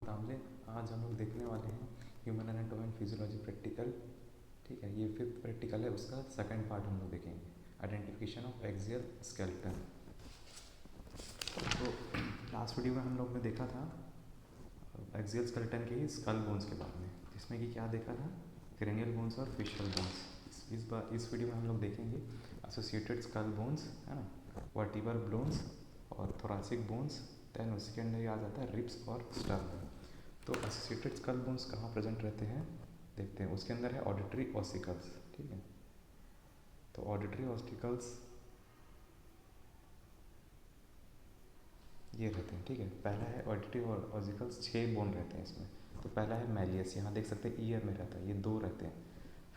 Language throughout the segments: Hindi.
कामले। आज हम लोग देखने वाले हैं human anatomy and physiology practical. ठीक है, ये फिफ्थ प्रैक्टिकल है, उसका सेकंड पार्ट हम लोग देखेंगे, आइडेंटिफिकेशन ऑफ एक्सियल स्केलेटन। तो लास्ट वीडियो में हम लोग ने देखा था एक्सियल स्केलेटन के ही स्कल बोन्स के बारे में, जिसमें कि क्या देखा था, क्रेनियल बोन्स और फेशियल बोन्स। इस वीडियो में हम लोग देखेंगे एसोसिएटेड स्कल बोन्स, है ना, वर्टिब्रल बोन्स और थोरासिक बोन्स। देन उसी के अंदर ही आ जाता है रिब्स और स्टर्नम। तो एसोसिएटेड स्कल बोन्स कहाँ प्रेजेंट रहते हैं देखते हैं। उसके अंदर है ऑडिटरी ऑसिकल्स। ठीक है, तो ऑडिटरी ऑसिकल्स ये रहते हैं। ठीक है, पहला है ऑडिटरी ऑसिकल्स, 6 बोन रहते हैं इसमें। तो पहला है मैलियस, यहाँ देख सकते हैं ईयर में रहता है, ये 2 रहते हैं।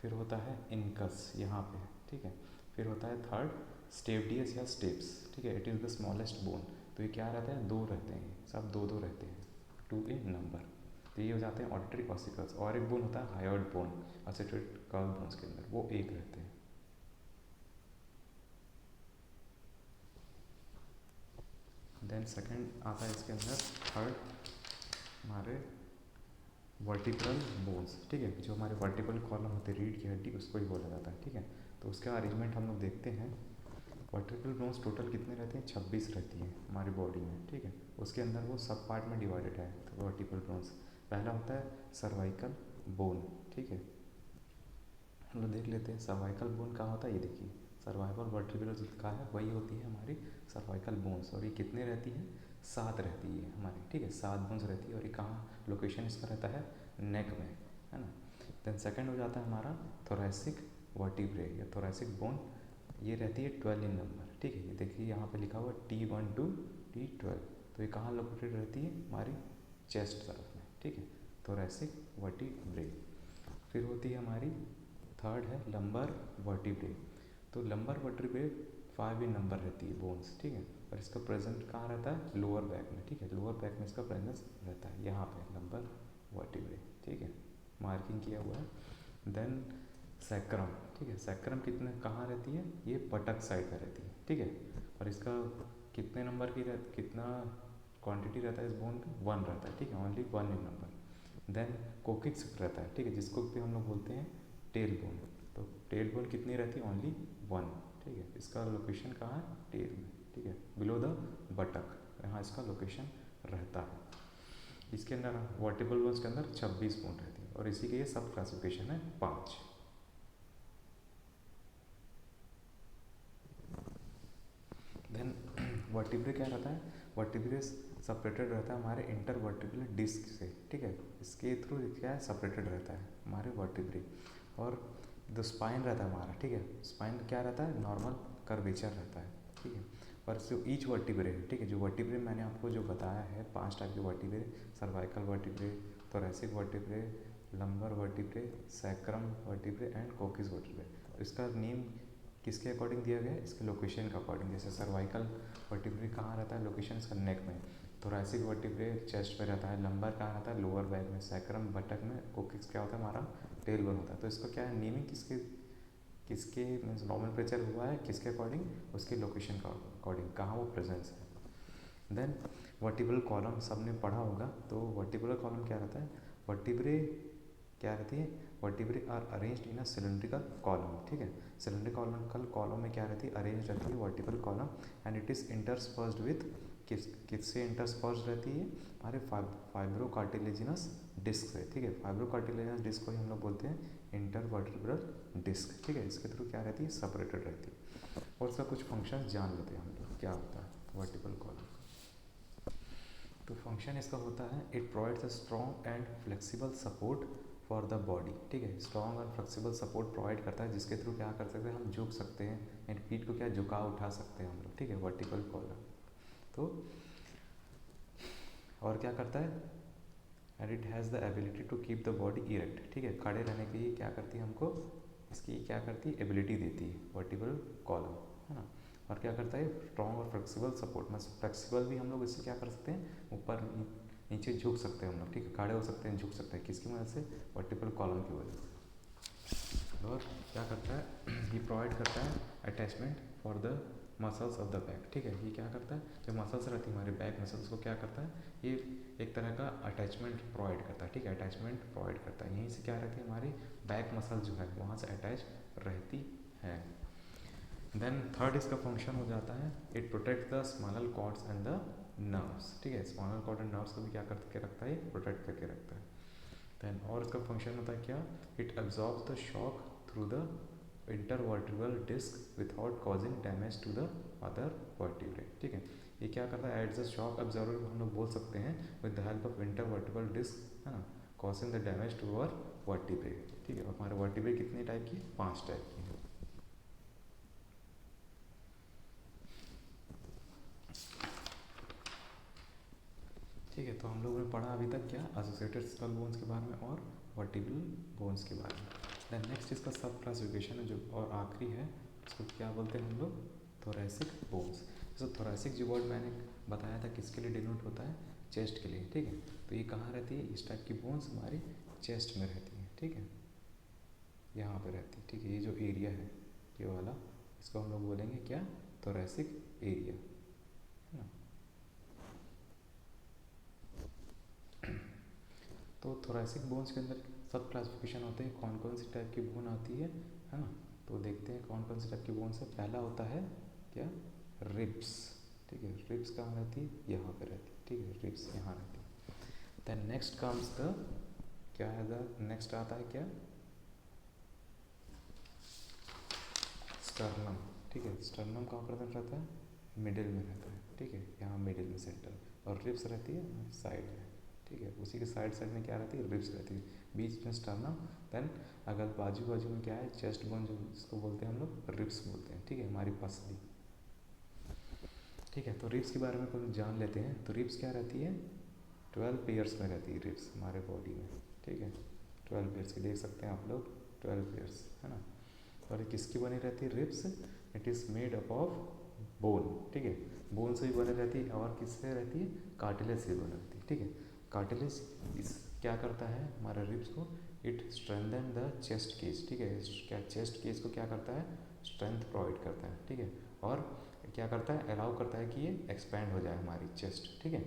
फिर होता है इनकस, यहाँ पे। ठीक है, फिर होता है थर्ड स्टेपडियस या स्टेप्स। ठीक है, it is the smallest bone. तो ये क्या रहता है, 2 रहते हैं, सब 2 रहते हैं, 2 इन नंबर। तो ये हो जाते हैं ऑडिटरी ऑसिकल्स। और एक बोन होता है hyoid bone associated curve bones के अंदर, वो 1 रहते हैं। देन सेकंड आता है इसके अंदर थर्ड हमारे वर्टिब्रल बोन्स। ठीक है, जो हमारे वर्टिब्रल कॉलम होते हैं, रीढ़ की हड्डी, उसको ही बोला जाता है। ठीक है, तो उसका अरेंजमेंट हम लोग देखते हैं। वर्टिब्रल बोन्स टोटल कितने रहते हैं, 26 रहती है हमारी बॉडी में। ठीक है, उसके अंदर वो सब पार्ट में डिवाइडेड है। तो वर्टिब्रल बोन्स पहला होता है सर्वाइकल बोन। ठीक है, हम लोग देख लेते हैं सर्वाइकल बोन कहाँ होता है। ये देखिए, सर्वाइकल वर्टिब्रल जो कहाँ है, वही होती है हमारी सर्वाइकल बोन्स। और ये कितने रहती है, 7 रहती है हमारी। ठीक है, 7 बोन्स रहती है। और ये कहाँ लोकेशन इसका रहता है, नेक में, है ना। देन सेकंड हो जाता है हमारा थोरैसिक वर्टिब्रे या थोरैसिक बोन, ये रहती है 12 इन नंबर। ठीक है, ये देखिए यहाँ पे लिखा हुआ T1 to T12। तो ये कहाँ लोकेटेड रहती है, हमारी चेस्ट तरफ में। ठीक है, थोरैसिक वर्टिब्रे। फिर होती है हमारी थर्ड है लंबर वर्टिब्रे। तो लंबर वर्टिब्रे 5 इन नंबर रहती है बोन्स। ठीक है, और इसका प्रेजेंट कहाँ रहता है, लोअर बैक में। ठीक है, लोअर बैक में इसका प्रेजेंस रहता है, यहाँ पे लंबर वर्टिब्रे। ठीक है, मार्किंग किया हुआ है। Then sacrum. ठीक है, सैक्रम कितने कहाँ रहती है, ये पटक साइड में रहती है। ठीक है, और इसका कितने नंबर की कितना क्वांटिटी रहता है इस बोन पे, 1 रहता है। ठीक है, ओनली 1 इन नंबर। देन कोकिक्स रहता है। ठीक है, जिसको भी हम लोग बोलते हैं टेल बोन। तो टेल बोन कितनी रहती है, ओनली 1। ठीक है, इसका लोकेशन कहाँ है, टेल में। ठीक है, बिलो द बटक, यहाँ इसका लोकेशन रहता है। इसके अंदर वर्टिब्रल बोन्स के अंदर 26 बोन रहती है, और इसी के ये सब क्लासिफिकेशन है 5। देन वर्टिब्रे क्या रहता है, वर्टिब्रे सेपरेटेड रहता है हमारे इंटर वर्टिब्रल डिस्क से। ठीक है, इसके थ्रू क्या है, सेपरेटेड रहता है हमारे वर्टिब्रे। और जो स्पाइन रहता है हमारा, ठीक है, स्पाइन क्या रहता है, नॉर्मल कर्वेचर रहता है। ठीक है, पर जो ईच वर्टिब्रे, ठीक है, जो वर्टिब्रे मैंने आपको जो बताया है 5 टाइप के vertebrae, cervical vertebrae, thoracic vertebrae, lumbar vertebrae, sacrum vertebrae and coccyx vertebrae. इसका नेम किसके अकॉर्डिंग दिया गया है, इसके लोकेशन के अकॉर्डिंग। जैसे सर्वाइकल वर्टिब्रे कहाँ रहता है, लोकेशन इसका नेक में। थोरैसिक वर्टिब्रे चेस्ट पे रहता है। लंबर कहाँ रहता है, लोअर बैक में। सैक्रम बटक में। कोकिक्स क्या होता है, हमारा टेल बोन होता है। तो इसका क्या है, नेमिंग किसके किसके मीन्स नॉमेनक्लेचर हुआ है किसके अकॉर्डिंग, उसके लोकेशन का अकॉर्डिंग, कहाँ वो प्रेजेंस है। देन वर्टिब्रल कॉलम सबने पढ़ा होगा। तो वर्टिब्रल कॉलम क्या रहता है, वर्टिब्रे क्या रहती है, vertebrae are arranged in a cylindrical column. ठीक है, सिलेंड्रिकल कॉलम में क्या रहती है, अरेंज रहती है vertebral column. And it is interspersed with किससे इंटरस्पर्स्ड रहती है, हमारे फाइब्रो कार्टिलेजिनस डिस्क से। ठीक है, फाइब्रो कार्टिलेजिनस डिस्क को ही हम लोग बोलते हैं इंटरवर्टिब्रल डिस्क। ठीक है, इसके थ्रू क्या रहती है, सेपरेटेड रहती है। और इसका कुछ फंक्शन जान लेते हैं हम लोग, क्या होता है वर्टिब्रल कॉलम। तो फंक्शन इसका होता है, it provides a strong and flexible support for the body. ठीक है, स्ट्रॉन्ग और फ्लेक्सिबल सपोर्ट प्रोवाइड करता है, जिसके थ्रू क्या कर सकते हैं, हम झुक सकते हैं एंड पीठ को क्या झुका उठा सकते हैं हम लोग। ठीक है, वर्टिब्रल कॉलम। तो और क्या करता है, and it has the ability to keep the body erect. ठीक है, खड़े रहने की क्या करती है, हमको इसकी क्या करती है, एबिलिटी देती है वर्टिब्रल कॉलम, है ना। और क्या करता है, स्ट्रॉन्ग और फ्लेक्सिबल सपोर्ट, मतलब फ्लेक्सिबल भी हम लोग इससे क्या कर सकते हैं, ऊपर नीचे झुक सकते हैं हम लोग। ठीक है, खड़े हो सकते हैं, झुक सकते हैं, किसकी वजह से, वर्टिब्रल कॉलम की वजह से। और क्या करता है, ये प्रोवाइड करता है attachment for the muscles of the back, ठीक है। ये क्या करता है, जो मसल्स रहती है हमारे बैक मसल्स को क्या करता है, ये एक तरह का अटैचमेंट प्रोवाइड करता है, ठीक है, अटैचमेंट प्रोवाइड करता है। यहीं से क्या रहती है, हमारी बैक मसल जो है वहाँ से अटैच रहती है। देन थर्ड इसका फंक्शन हो जाता है, it protect the spinal cords and the nerves, ठीक है। स्पाइनल कॉर्ड एंड नर्व्स को भी क्या करके रखता है, प्रोटेक्ट करके रखता है। देन और इसका फंक्शन होता है क्या, it absorbs the shock through the intervertebral disc without causing damage to the other vertebrae, ठीक है। ये क्या करता है, एज अ शॉक एब्जॉर्बर हम लोग बोल सकते हैं, with the help of intervertebral disc, है ना, causing the damage to our vertebrae, ठीक है। और हमारे वर्टिब्रे कितने टाइप की, 5 टाइप की है। ठीक है, तो हम लोगों ने पढ़ा अभी तक क्या, एसोसिएटेड स्कल बोन्स के बारे में और वर्टिब्रल बोन्स के बारे में। देन नेक्स्ट इसका सब क्लासिफिकेशन है जो और आखिरी है, उसको क्या बोलते हैं हम लोग, थोरैसिक बोन्स। जैसे थोरैसिक जो वर्ड मैंने बताया था किसके लिए डिनोट होता है, चेस्ट के लिए, ठीक है। तो ये कहाँ रहती है, इस टाइप की बोन्स हमारी चेस्ट में रहती है, ठीक है, यहाँ पे रहती है, ठीक है। ये जो एरिया है ये वाला, इसको हम लोग बोलेंगे क्या, थोरैसिक एरिया, है ना। तो थोरैसिक बोन्स के अंदर सब क्लासिफिकेशन होते हैं, कौन कौन सी टाइप की बोन आती है ना। तो देखते हैं कौन कौन सी टाइप की बोन्स है। पहला होता है क्या, रिब्स, ठीक है। रिब्स कहाँ रहती है, यहाँ पे रहती है, ठीक है, रिब्स यहाँ रहती है। देन नेक्स्ट कम्स द क्या है, द नेक्स्ट आता है क्या, स्टर्नम, ठीक है। स्टर्नम कहाँ प्रेजेंट रहता है, मिडिल में रहता है, ठीक है, यहाँ मिडिल में सेंटर, और रिब्स रहती है साइड में, ठीक है। उसी के साइड साइड में क्या रहती है, रिब्स रहती है, बीच में स्टर्नम। देन अगर बाजू बाजू में क्या है, चेस्ट बोन, जो इसको बोलते हैं हम लोग रिब्स बोलते हैं, ठीक है, हमारी पसली, ठीक है। तो रिब्स के बारे में कुछ जान लेते हैं। तो रिब्स क्या रहती है, 12 पेयर्स में रहती है रिब्स हमारे बॉडी में, ठीक है। 12 पेयर्स की देख सकते हैं आप लोग, 12 पेयर्स, है ना। और ये किसकी बनी रहती है ribs, it is made up of bone, ठीक है, बोन से भी बनी रहती है, और किससे रहती है, कार्टिलेज से बनी रहती है, ठीक है। कार्टिलेज इस क्या करता है हमारे रिब्स को, it strengthen the chest cage, ठीक है। क्या चेस्ट केज को क्या करता है, स्ट्रेंथ प्रोवाइड करता है, ठीक है। और क्या करता है, अलाउ करता है कि ये एक्सपैंड हो जाए हमारी चेस्ट, ठीक है।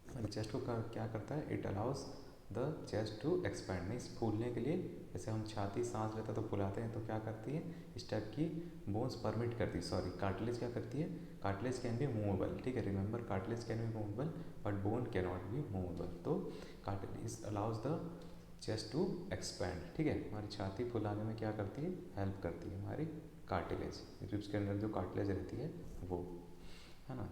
हमारी चेस्ट को क्या करता है, it allows the chest to expand, means फूलने के लिए, जैसे हम छाती सांस लेते हैं तो फुलाते हैं, तो क्या करती है, इस टाइप की बोन्स परमिट करती है, सॉरी कार्टिलेज क्या करती है, कार्टिलेज कैन बी मूवेबल, ठीक है, remember cartilage can be movable but bone can not be movable. तो cartilage allows the chest to expand, ठीक है, हमारी छाती फुलाने में क्या करती है, हेल्प करती है हमारी कार्टिलेज, रिब्स के अंदर जो कार्टिलेज रहती है वो, है ना।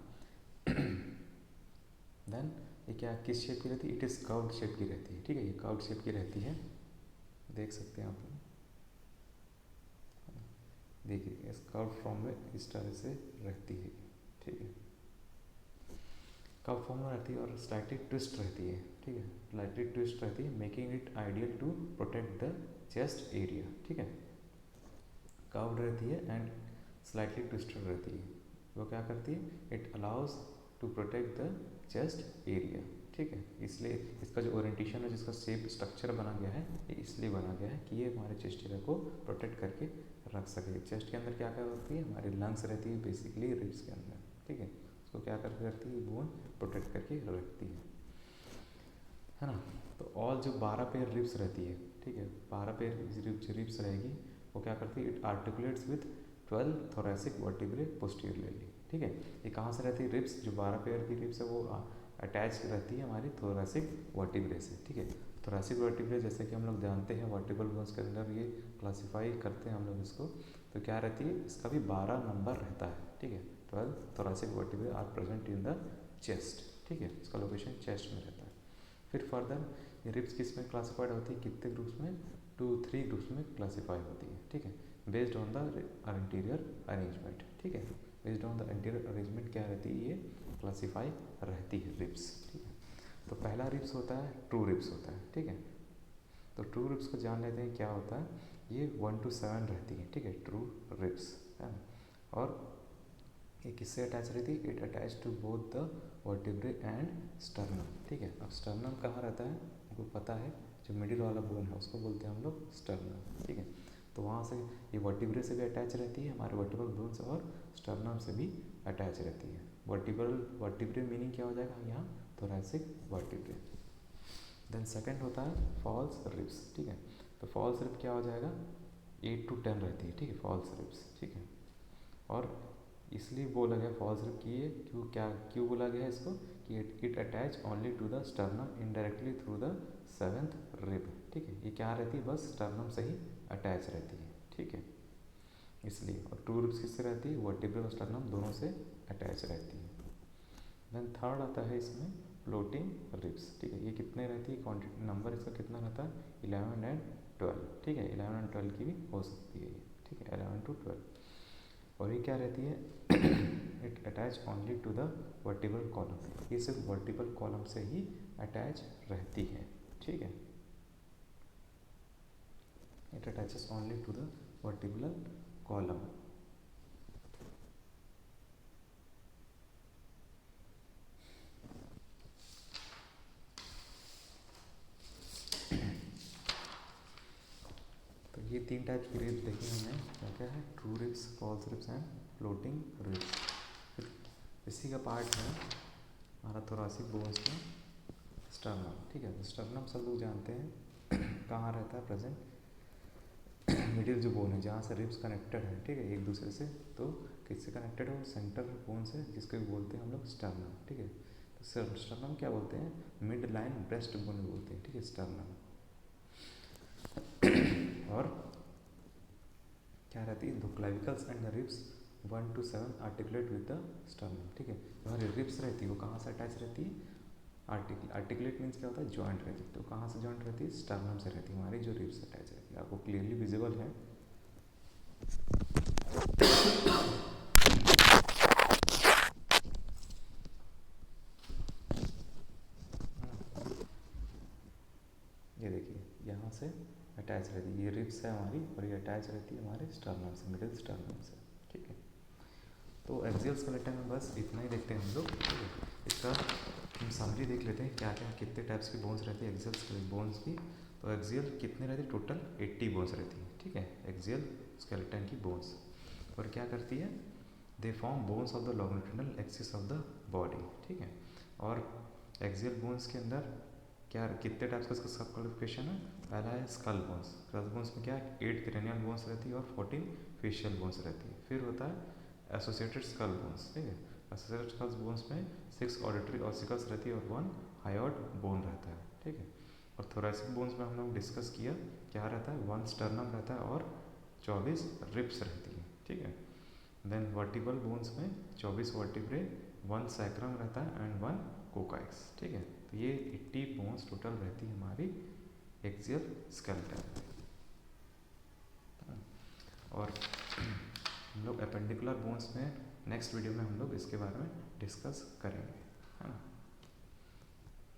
देन ये क्या किस शेप की रहती है, इट इज़ कर्व्ड शेप की रहती है, ठीक है, ये कर्व्ड शेप की रहती है, देख सकते हैं आप लोग, देखिए इस कर्व फॉर्म में इस तरह से रहती है, ठीक है, कर्व फॉर्म में रहती है और स्लाइटली ट्विस्ट रहती है, ठीक है, स्लाइटली ट्विस्ट रहती है, making it ideal to protect the chest area, ठीक है। कर्व्ड रहती है एंड स्लाइटली ट्विस्टेड रहती है, वो क्या करती है, it allows to protect the chest area, ठीक है। इसलिए इसका जो ओरिएंटेशन है, जिसका शेप स्ट्रक्चर बना गया है, ये इसलिए बना गया है कि ये हमारे चेस्ट एरिया को प्रोटेक्ट करके रख सके। चेस्ट के अंदर क्या क्या होती है, हमारी लंग्स रहती है बेसिकली रिब्स के अंदर, ठीक है, उसको क्या करके रखती है, बोन प्रोटेक्ट करके रखती है ना। तो ऑल जो 12 पेयर रिब्स रहती है, ठीक है, 12 पेयर रिब्स रहेगी, वो क्या करती है, it articulates with 12 thoracic vertebrae posteriorly, ठीक है। ये कहाँ से रहती है रिब्स, जो 12 पेयर की रिब्स है वो अटैच रहती है हमारी थोरैसिक वर्टिब्रे से, ठीक है। थोरैसिक वर्टिब्रे जैसे कि हम लोग जानते हैं वर्टिब्रल बोन्स के अंदर ये क्लासीफाई करते हैं हम लोग इसको, तो क्या रहती है, इसका भी 12 नंबर रहता है, ठीक है। 12 thoracic vertebrae are present in the chest, ठीक है, इसका लोकेशन चेस्ट में रहता है। फिर फर्दर ये रिब्स किस में क्लासीफाइड होती है, कितने ग्रुप्स में, 2-3 ग्रुप्स में क्लासीफाई होती है, ठीक है, based on the interior arrangement, ठीक है, based on the interior arrangement क्या रहती है, ये क्लासीफाई रहती है रिब्स, ठीक है। तो पहला रिब्स होता है ट्रू रिब्स होता है, ठीक है। तो ट्रू रिब्स को जान लेते हैं क्या होता है, ये 1 to 7 रहती है, ठीक है, ट्रू रिब्स, है ना। और ये किससे अटैच रहती है, it attach to both the vertebrae and sternum, ठीक है। अब स्टर्नम कहाँ रहता है, आपको पता है, जो मिडिल वाला बोन है उसको बोलते हैं हम लोग स्टर्नम, ठीक है। तो वहाँ से ये वर्टिब्रे से भी अटैच रहती है हमारे वर्टिब्रल बोन से, और स्टर्नम से भी अटैच रहती है। वर्टिब्रे मीनिंग क्या हो जाएगा यहाँ, थोरैसिक वर्टिब्रे। देन सेकंड होता है फॉल्स रिब्स, ठीक है। तो फॉल्स रिब क्या हो जाएगा, 8 to 10 रहती है, ठीक है, फॉल्स रिब्स, ठीक है। और इसलिए बोला गया फॉल्स रिब की, ये क्यों बोला गया इसको, कि it attach only to the sternum indirectly through the 7th rib, ठीक है। ये क्या रहती है, बस स्टर्नम से ही अटैच रहती है, ठीक है, इसलिए। और 2 रिब्स किससे रहती है, वर्टिब्रल और स्टर्नम दोनों से अटैच रहती है। देन थर्ड आता है इसमें फ्लोटिंग रिब्स, ठीक है। ये कितने रहती है, क्वांटिटी नंबर इसका कितना रहता है, 11 and 12, ठीक है। 11 and 12 की भी हो सकती है ये, ठीक है, 11 to 12। और ये क्या रहती है, it attach only to the vertebral column, ये सिर्फ वर्टिब्रल कॉलम से ही अटैच रहती है, ठीक है। It attaches only to the vertebral column. तो ये 3 टाइप की रिब्स देखी हमने, क्या क्या है, true ribs, false ribs and floating ribs. इसी का पार्ट है हमारा थोरैसिक बोन्स में स्टर्नम, ठीक है। तो स्टर्नम सब लोग जानते हैं कहाँ रहता है प्रेजेंट, मिडिल जो बोन है जहाँ से रिब्स कनेक्टेड है, ठीक है, एक दूसरे से। तो किससे कनेक्टेड है, वो सेंटर बोन से, जिसको बोलते हैं हम लोग स्टर्नम, ठीक है। तो स्टर्नम क्या बोलते हैं, मिड लाइन ब्रेस्ट बोन बोलते हैं, ठीक है, स्टर्नम। और क्या रहती है, the clavicles and the ribs 1 to 7 articulate with the sternum, ठीक है। हमारी रिब्स रहती है वो कहाँ से अटैच रहती है, आर्टिकुलेट मीन्स क्या होता है, जॉइंट रहती है। तो कहाँ से जॉइंट रहती है, स्टर्नम से रहती है हमारी जो रिब्स अटैच रहती है। आपको क्लियरली विजिबल है। ये देखिए यहाँ से अटैच रहती है, ये रिब्स है हमारी, और ये अटैच रहती है हमारे स्टर्नम से, मिडिल स्टर्नम से, ठीक है। तो एक्सियल स्केलेटन में बस इतना ही देखते हैं हम लोग, ठीक है। इसका हम समरी देख लेते हैं, क्या क्या कितने टाइप्स की बोन्स रहती है एक्सियल बोन्स की। तो एक्सियल कितने रहती है, टोटल 80 बोन्स रहती है, ठीक है, एक्सियल स्केलेटन की बोन्स। और क्या करती है, they form bones of the longitudinal axis of the body, ठीक है। और एक्सियल बोन्स के अंदर क्या कितने टाइप्स का सब क्वालिफिकेशन है, पहला है स्कल बोन्स। स्कल बोन्स में क्या है, 8 क्रेनियल बोन्स रहती है और 14 फेशियल बोन्स रहती है। फिर होता है एसोसिएटेड स्कल बोन्स, ठीक है। एसोसिएटेड स्कल बोन्स में 6 ऑडिटरी ऑसिकल्स रहती है और 1 हायोड बोन रहता है, ठीक है। और थोरैसिक बोन्स में हम लोग डिस्कस किया, क्या रहता है, 1 स्टर्नम रहता है और 24 रिब्स रहती है, ठीक है। देन वर्टिब्रल बोन्स में 24 वर्टिब्रे, 1 सैक्रम रहता है एंड 1 कोकाइक्स, ठीक है। तो ये 80 बोन्स टोटल रहती है हमारी एक्सियल स्केलेटन में। और हम लोग एपेंडिकुलर बोन्स में नेक्स्ट वीडियो में हम लोग इसके बारे में डिस्कस करेंगे, है ना।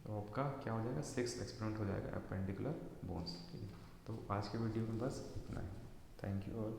तो आपका क्या हो जाएगा, 6th एक्सपेरिमेंट हो जाएगा एपेंडिकुलर बोन्स, ठीक है। तो आज के वीडियो में बस इतना ही। Thank you all.